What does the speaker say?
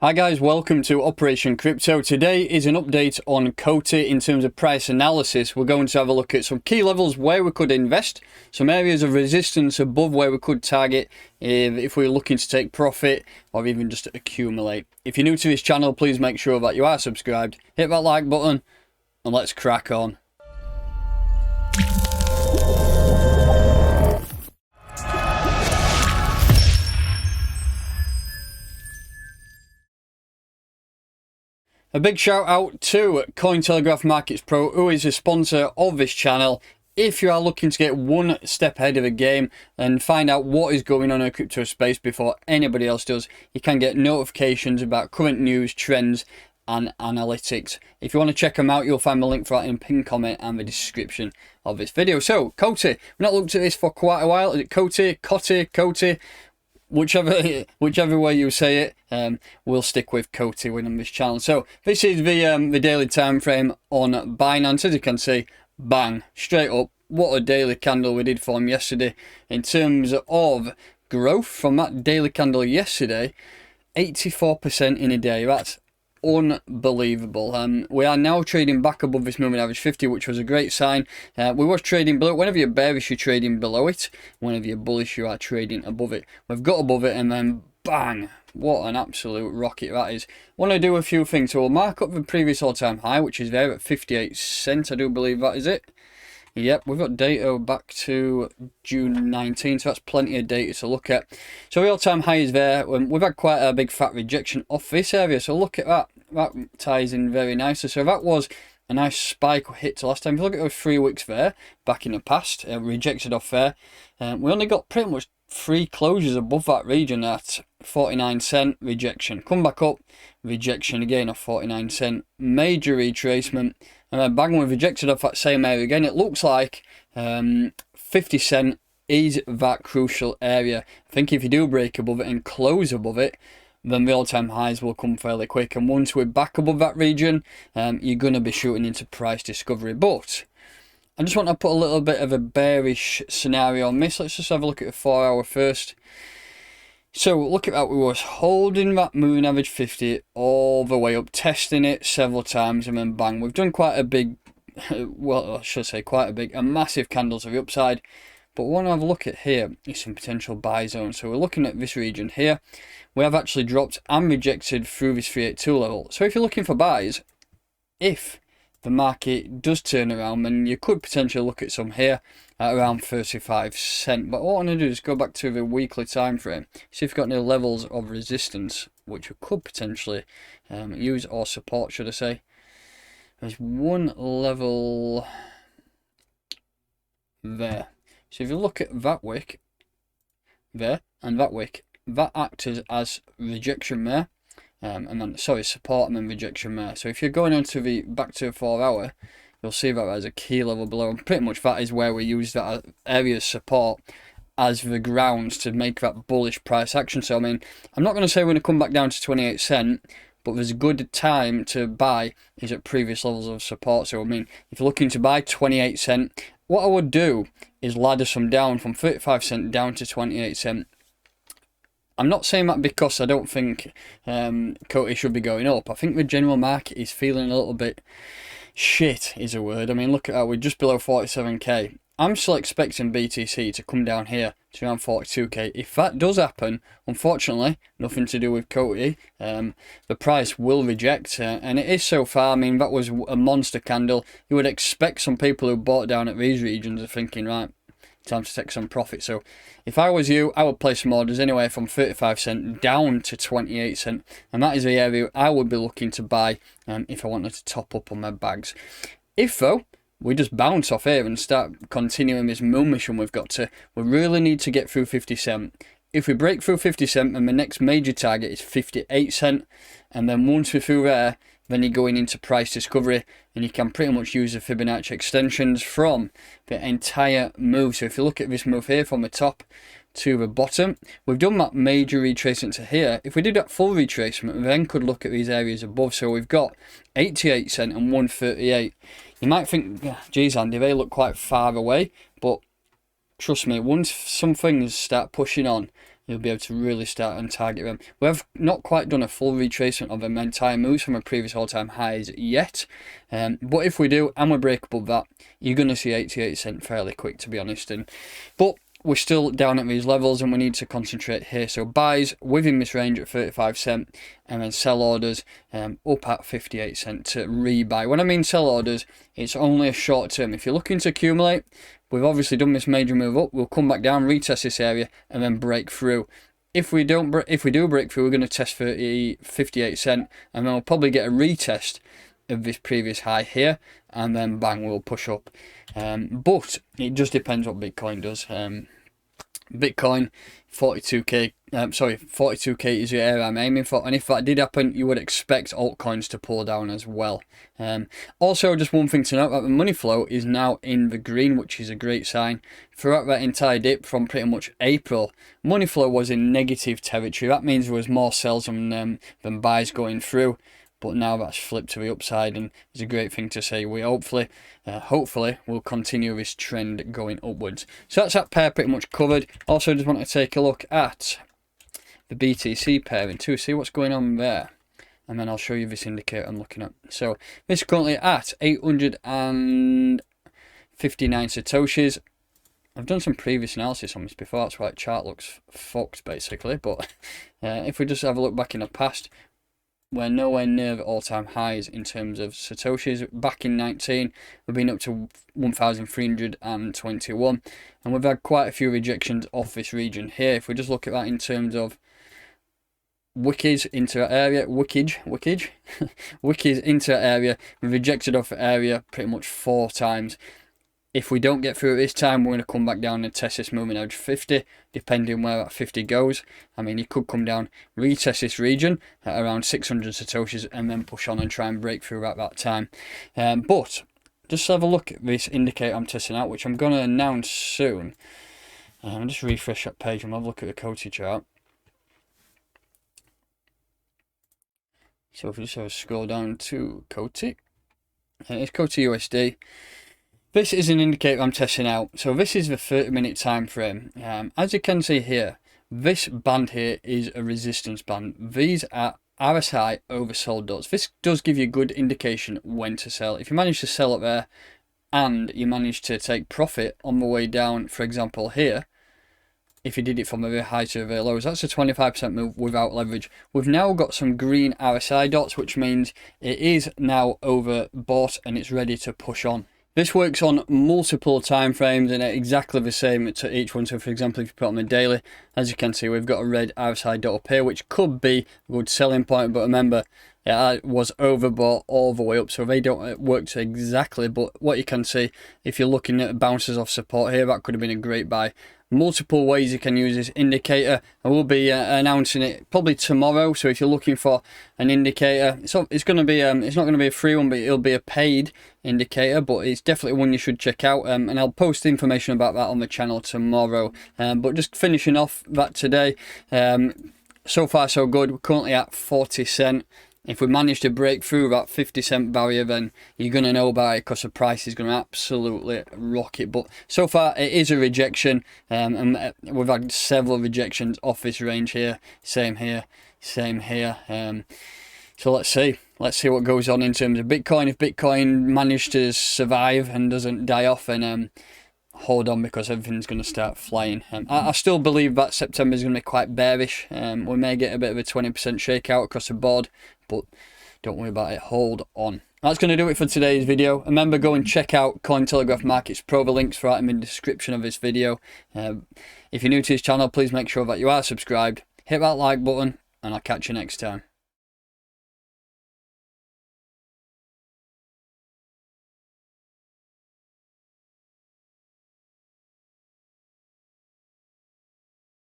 Hi guys, welcome to Operation Crypto. Today is an update on Coti in terms of price analysis. We're going to have a look at some key levels where we could invest, some areas of resistance above where we could target if we're looking to take profit or even just accumulate. If you're new to this channel, please make sure that you are subscribed, hit that like button, and let's crack on. A big shout out to Cointelegraph Markets Pro, who is a sponsor of this channel. If you are looking to get one step ahead of the game and find out what is going on in the crypto space before anybody else does, you can get notifications about current news, trends and analytics. If you want to check them out, you'll find the link for that in the pinned comment and the description of this video. So, Coti, we've not looked at this for quite a while. Is it Coti, Coti? Whichever way you say it, we'll stick with Coti within this channel. So this is the daily time frame on Binance. As you can see, bang, straight up. What a daily candle we did form yesterday. In terms of growth from that daily candle yesterday, 84% in a day. That's unbelievable. We are now trading back above this moving average 50, which was a great sign. We was trading below. Whenever you're bearish, you're trading below it. Whenever you're bullish, you are trading above it. We've got above it and then bang, what an absolute rocket that is. Want to do a few things. So we'll mark up the previous all-time high, which is there at 58 cents. I do believe that is it. Yep, we've got data back to June 19th, so that's plenty of data to look at. So the all-time high is there. We've had quite a big fat rejection off this area, so look at that. That ties in very nicely. So that was a nice spike hit to last time. If you look at those 3 weeks there, back in the past, rejected off there. We only got pretty much 3 closures above that region at 49 cent rejection. Come back up, rejection again of 49 cent. Major retracement. And then bang, we've rejected off that same area again. It looks like 50 cent is that crucial area. I think if you do break above it and close above it, then the all-time highs will come fairly quick. And once we're back above that region, you're going to be shooting into price discovery. But I just want to put a little bit of a bearish scenario on this. Let's just have a look at the 4 hour first. So look at that, we was holding that moving average 50 all the way up, testing it several times, and then bang, we've done quite a big, well, I should say quite a big, a massive candle to the upside. But what I want to have a look at here is some potential buy zones. So we're looking at this region here. We have actually dropped and rejected through this 382 level. So if you're looking for buys, if the market does turn around, then you could potentially look at some here at around 35 cent. But what I want to do is go back to the weekly time frame, see if we've got any levels of resistance which we could potentially use, or support should I say. There's one level there. So if you look at that wick there and that wick, that acts as rejection there. And then support and then rejection there. So if you're going into the back to the 4 hour, you'll see that there's a key level below, and pretty much that is where we use that area of support as the grounds to make that bullish price action. So I mean, I'm not going to say we're going to come back down to 28 cent, but there's a good time to buy is at previous levels of support. So I mean, if you're looking to buy 28 cent, what I would do is ladder some down from 35 cent down to 28 cent. I'm not saying that because I don't think Coti should be going up. I think the general market is feeling a little bit shit is a word. I mean, look at how we're just below 47k. I'm still expecting BTC to come down here to around 42k. If that does happen, unfortunately, nothing to do with Coti, the price will reject. And it is so far. I mean, that was a monster candle. You would expect some people who bought down at these regions are thinking, right, time to take some profit. So if I was you, I would place some orders anywhere from 35 cent down to 28 cent, and that is the area I would be looking to buy if I wanted to top up on my bags. If though we just bounce off here and start continuing this moon mission we really need to get through 50 cent. If we break through 50 cent, then the next major target is 58 cent, and then once we're through there, then you're going into price discovery, and you can pretty much use the Fibonacci extensions from the entire move. So if you look at this move here from the top to the bottom, we've done that major retracement to here. If we did that full retracement, we then could look at these areas above. So we've got 88 cent and 138. You might think, geez Andy, they look quite far away, but trust me, once some things start pushing on, you'll be able to really start and target them. We have not quite done a full retracement of them entire moves from a previous all-time highs yet, but if we do and we break above that, you're going to see 88 cent fairly quick, to be honest. But we're still down at these levels and we need to concentrate here. So buys within this range at 35 cent and then sell orders up at 58 cent to rebuy. When I mean sell orders, it's only a short term. If you're looking to accumulate, we've obviously done this major move up. We'll come back down, retest this area and then break through. If we do break through, we're going to test 58 cent and then we'll probably get a retest of this previous high here, and then bang, we'll push up. But it just depends what Bitcoin does. Bitcoin 42k, 42k is the area I'm aiming for, and if that did happen, you would expect altcoins to pull down as well. Also, just one thing to note, that the money flow is now in the green, which is a great sign. Throughout that entire dip from pretty much April, money flow was in negative territory. That means there was more sells than buys going through. But now that's flipped to the upside, and it's a great thing to say. We hopefully will continue this trend going upwards. So that's that pair pretty much covered. Also, just want to take a look at the BTC pairing to see what's going on there, and then I'll show you this indicator I'm looking at. So this is currently at 859 satoshis. I've done some previous analysis on this before, that's why the chart looks fucked basically. But if we just have a look back in the past, we're nowhere near the all-time highs in terms of satoshis. Back in 19, we've been up to 1,321, and we've had quite a few rejections off this region here. If we just look at that in terms of wikis into that area, wikis into that area, we've rejected off the area pretty much 4 times. If we don't get through it this time, we're going to come back down and test this moving average 50, depending where that 50 goes. I mean, you could come down, retest this region at around 600 satoshis, and then push on and try and break through at that time. But just have a look at this indicator I'm testing out, which I'm going to announce soon. I'll just refresh that page and have a look at the Coti chart. So if we just have a scroll down to Coti, it's Coti USD. This is an indicator I'm testing out. So this is the 30-minute time frame. As you can see here, this band here is a resistance band. These are RSI oversold dots. This does give you a good indication when to sell. If you manage to sell up there and you manage to take profit on the way down, for example here, if you did it from a very high to a very low, that's a 25% move without leverage. We've now got some green RSI dots, which means it is now overbought and it's ready to push on. This works on multiple time frames and exactly the same to each one. So for example, if you put on the daily, as you can see, we've got a red RSI dot up here, which could be a good selling point. But remember, it was overbought all the way up, so they don't work exactly. But what you can see, if you're looking at bounces off support here, that could have been a great buy. Multiple ways you can use this indicator. I will be announcing it probably tomorrow. So if you're looking for an indicator, it's going to be it's not going to be a free one, but it'll be a paid indicator. But it's definitely one you should check out. And I'll post information about that on the channel tomorrow. But just finishing off that today. So far so good. We're currently at 40 cent. If we manage to break through that 50 cent barrier, then you're going to know about it, because the price is going to absolutely rocket. But so far it is a rejection, and we've had several rejections off this range here. Same here, same here. So let's see what goes on in terms of Bitcoin. If Bitcoin managed to survive and doesn't die off, then hold on, because everything's going to start flying. I still believe that September is going to be quite bearish. We may get a bit of a 20% shakeout across the board, but don't worry about it, hold on. That's going to do it for today's video. Remember, go and check out Cointelegraph Markets Pro. The links for that in the description of this video. If you're new to this channel, please make sure that you are subscribed. Hit that like button, and I'll catch you next time.